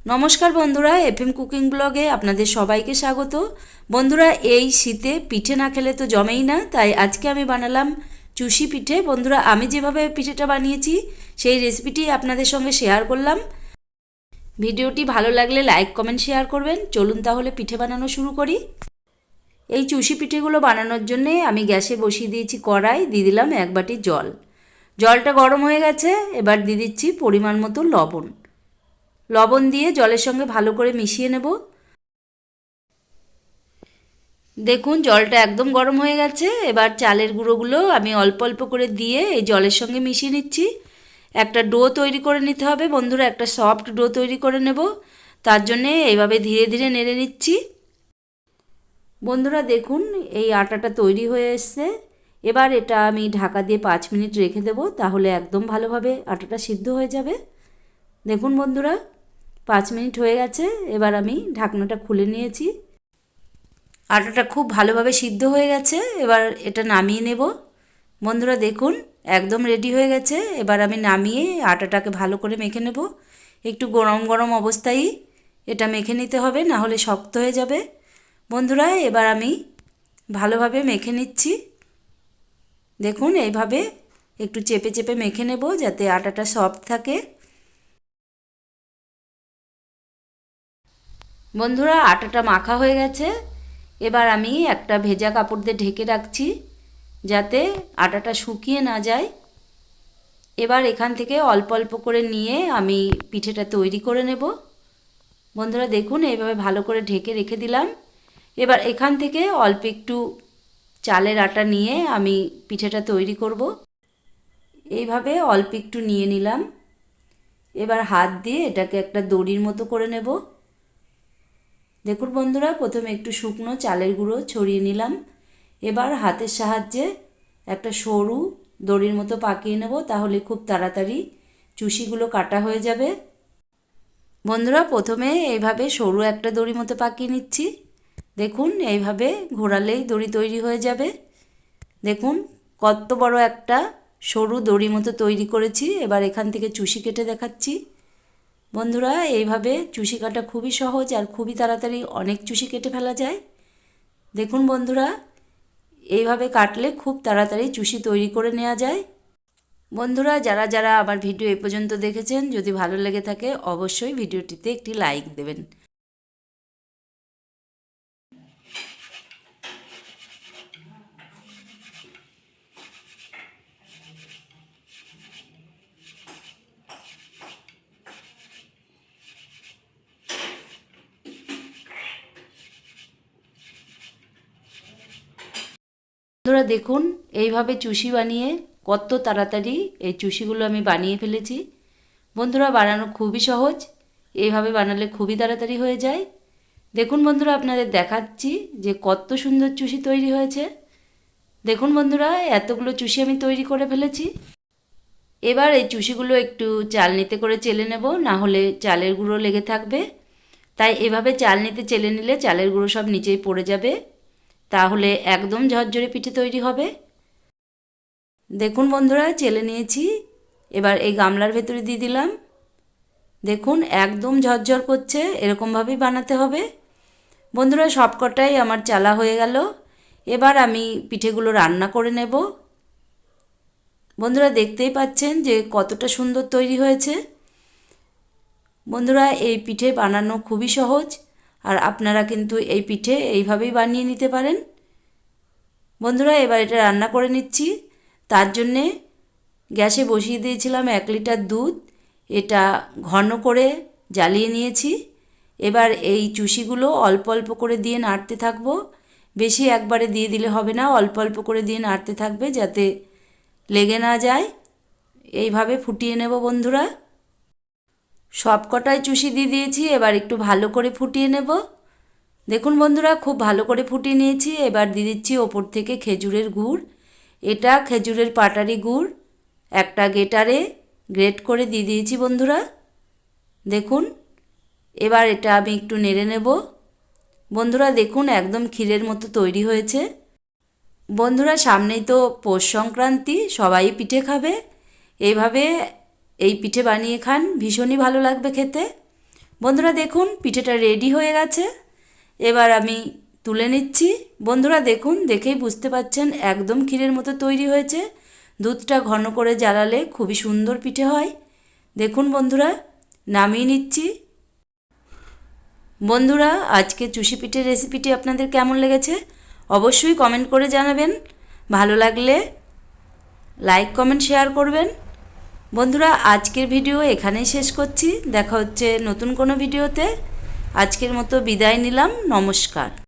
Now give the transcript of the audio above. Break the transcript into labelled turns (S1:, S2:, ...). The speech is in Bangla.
S1: নমস্কার বন্ধুরা, এফএম কুকিং ব্লগে আপনাদের সবাইকে স্বাগত। বন্ধুরা, এই শীতে পিঠে না খেলে তো জমেই না, তাই আজকে আমি বানালাম চুষি পিঠে। বন্ধুরা, আমি যেভাবে পিঠেটা বানিয়েছি সেই রেসিপিটি আপনাদের সঙ্গে শেয়ার করলাম। ভিডিওটি ভালো লাগলে লাইক কমেন্ট শেয়ার করবেন। চলুন তাহলে পিঠে বানানো শুরু করি। এই চুষি পিঠেগুলো বানানোর জন্যে আমি গ্যাসে বসিয়ে দিয়েছি কড়াই, দিয়ে দিলাম 1 বাটি জল। জলটা গরম হয়ে গেছে, এবার দিয়ে দিচ্ছি পরিমাণ মতো লবণ। লবণ দিয়ে জলের সঙ্গে ভালো করে মিশিয়ে নেব। দেখুন জলটা একদম গরম হয়ে গেছে। এবার চালের গুঁড়োগুলো আমি অল্প অল্প করে দিয়ে এই জলের সঙ্গে মিশিয়ে নিচ্ছি। একটা ডো তৈরি করে নিতে হবে বন্ধুরা, একটা সফট ডো তৈরি করে নেব। তার জন্যে এইভাবে ধীরে ধীরে নেড়ে নিচ্ছি। বন্ধুরা দেখুন এই আটাটা তৈরি হয়ে এসছে। এবার এটা আমি ঢাকা দিয়ে 5 মিনিট রেখে দেব, তাহলে একদম ভালোভাবে আটাটা সিদ্ধ হয়ে যাবে। দেখুন বন্ধুরা 5 মিনিট হয়ে গেছে। এবার আমি ঢাকনাটা খুলে নিয়েছি। আটাটা খুব ভালোভাবে সিদ্ধ হয়ে গেছে। এবার এটা নামিয়ে নেব। বন্ধুরা দেখুন একদম রেডি হয়ে গেছে। এবার আমি নামিয়ে আটাটাকে ভালো করে মেখে নেব। একটু গরম গরম অবস্থায় এটা মেখে নিতে হবে, না হলে শক্ত হয়ে যাবে। বন্ধুরা এবার আমি ভালোভাবে মেখে নিচ্ছি। দেখুন এইভাবে একটু চেপে চেপে মেখে নেব যাতে আটাটা সফট থাকে। বন্ধুরা আটাটা মাখা হয়ে গেছে। এবার আমি একটা ভেজা কাপড় দিয়ে ঢেকে রাখছি যাতে আটাটা শুকিয়ে না যায়। এবার এখান থেকে অল্প অল্প করে নিয়ে আমি পিঠেটা তৈরি করে নেব। বন্ধুরা দেখুন এইভাবে ভালো করে ঢেকে রেখে দিলাম। এবার এখান থেকে অল্প একটু চালের আটা নিয়ে আমি পিঠেটা তৈরি করব। এইভাবে অল্প একটু নিয়ে নিলাম। এবার হাত দিয়ে এটাকে একটা দড়ির মতো করে নেব। দেখুন বন্ধুরা প্রথমে একটু শুকনো চালের গুঁড়ো ছড়িয়ে নিলাম। এবার হাতের সাহায্যে একটা সরু দড়ির মতো পাকিয়ে নেব, তাহলে খুব তাড়াতাড়ি চুষিগুলো কাটা হয়ে যাবে। বন্ধুরা প্রথমে এইভাবে সরু একটা দড়ি মতো পাকিয়ে নিচ্ছি। দেখুন এইভাবে ঘোরালেই দড়ি তৈরি হয়ে যাবে। দেখুন কত বড় একটা সরু দড়ি মতো তৈরি করেছি। এবার এখান থেকে চুষি কেটে দেখাচ্ছি। বন্ধুরা এইভাবে চুষি কাটা খুবই সহজ আর খুবই তাড়াতাড়ি অনেক চুষি কেটে ফেলা যায়। দেখুন বন্ধুরা এইভাবে কাটলে খুব তাড়াতাড়ি চুষি তৈরি করে নেওয়া যায়। বন্ধুরা যারা যারা আমার ভিডিও এ পর্যন্ত দেখেছেন, যদি ভালো লেগে থাকে অবশ্যই ভিডিওটিতে একটি লাইক দেবেন। বন্ধুরা দেখুন এইভাবে চুষি বানিয়ে কত তাড়াতাড়ি এই চুষিগুলো আমি বানিয়ে ফেলেছি। বন্ধুরা বানানো খুবই সহজ, এইভাবে বানালে খুবই তাড়াতাড়ি হয়ে যায়। দেখুন বন্ধুরা আপনাদের দেখাচ্ছি যে কত সুন্দর চুষি তৈরি হয়েছে। দেখুন বন্ধুরা এতগুলো চুষি আমি তৈরি করে ফেলেছি। এবার এই চুষিগুলো একটু চালনিতে করে চেলে নেব, না হলে চালের গুঁড়ো লেগে থাকবে। তাই এভাবে চালনিতে চেলে নিলে চালের গুঁড়ো সব নিচেই পড়ে যাবে, তাহলে একদম ঝরঝরে পিঠে তৈরি হবে। দেখুন বন্ধুরা চেলে নিয়েছি। এবার এই গামলার ভেতরে দিয়ে দিলাম। দেখুন একদম ঝরঝর করছে, এরকমভাবেই বানাতে হবে। বন্ধুরা সবকটাই আমার চালা হয়ে গেল। এবার আমি পিঠেগুলো রান্না করে নেব। বন্ধুরা দেখতেই পাচ্ছেন যে কতটা সুন্দর তৈরি হয়েছে। বন্ধুরা এই পিঠে বানানো খুবই সহজ, আর আপনারা কিন্তু এই পিঠে এইভাবেই বানিয়ে নিতে পারেন। বন্ধুরা এবার এটা রান্না করে নিচ্ছি। তার জন্যে গ্যাসে বসিয়ে দিয়েছিলাম 1 লিটার দুধ। এটা ঘন করে জ্বালিয়ে নিয়েছি। এবার এই চুষিগুলো অল্প অল্প করে দিয়ে নাড়তে থাকবো। বেশি একবারে দিয়ে দিলে হবে না, অল্প অল্প করে দিয়ে নাড়তে থাকবে যাতে লেগে না যায়। এইভাবে ফুটিয়ে নেব বন্ধুরা। সবকটাই চুষি দিয়ে দিয়েছি, এবার একটু ভালো করে ফুটিয়ে নেব। দেখুন বন্ধুরা খুব ভালো করে ফুটিয়ে নিয়েছি। এবার দিয়ে দিচ্ছি ওপর থেকে খেজুরের গুড়। এটা খেজুরের পাটারি গুড়, একটা গ্রেটারে গ্রেট করে দিয়ে দিয়েছি বন্ধুরা। দেখুন এবার এটা আমি একটু নেড়ে নেব। বন্ধুরা দেখুন একদম ক্ষীরের মতো তৈরি হয়েছে। বন্ধুরা সামনেই তো পৌষ সংক্রান্তি, সবাই পিঠে খাবে। এইভাবে এই পিঠে বানিয়ে খান, ভীষণই ভালো লাগবে খেতে। বন্ধুরা দেখুন পিঠেটা রেডি হয়ে গেছে। এবার আমি তুলে নিচ্ছি। বন্ধুরা দেখুন, দেখেই বুঝতে পাচ্ছেন একদম ক্ষীরের মতো তৈরি হয়েছে। দুধটা ঘন করে জ্বালালে খুবই সুন্দর পিঠে হয়। দেখুন বন্ধুরা, নামিয়ে নিচ্ছি। বন্ধুরা আজকে চুষি পিঠের রেসিপিটি আপনাদের কেমন লেগেছে অবশ্যই কমেন্ট করে জানাবেন। ভালো লাগলে লাইক কমেন্ট শেয়ার করবেন। বন্ধুরা আজকের ভিডিও এখানেই শেষ করছি। দেখা হচ্ছে নতুন কোনো ভিডিওতে। আজকের মতো বিদায় নিলাম। নমস্কার।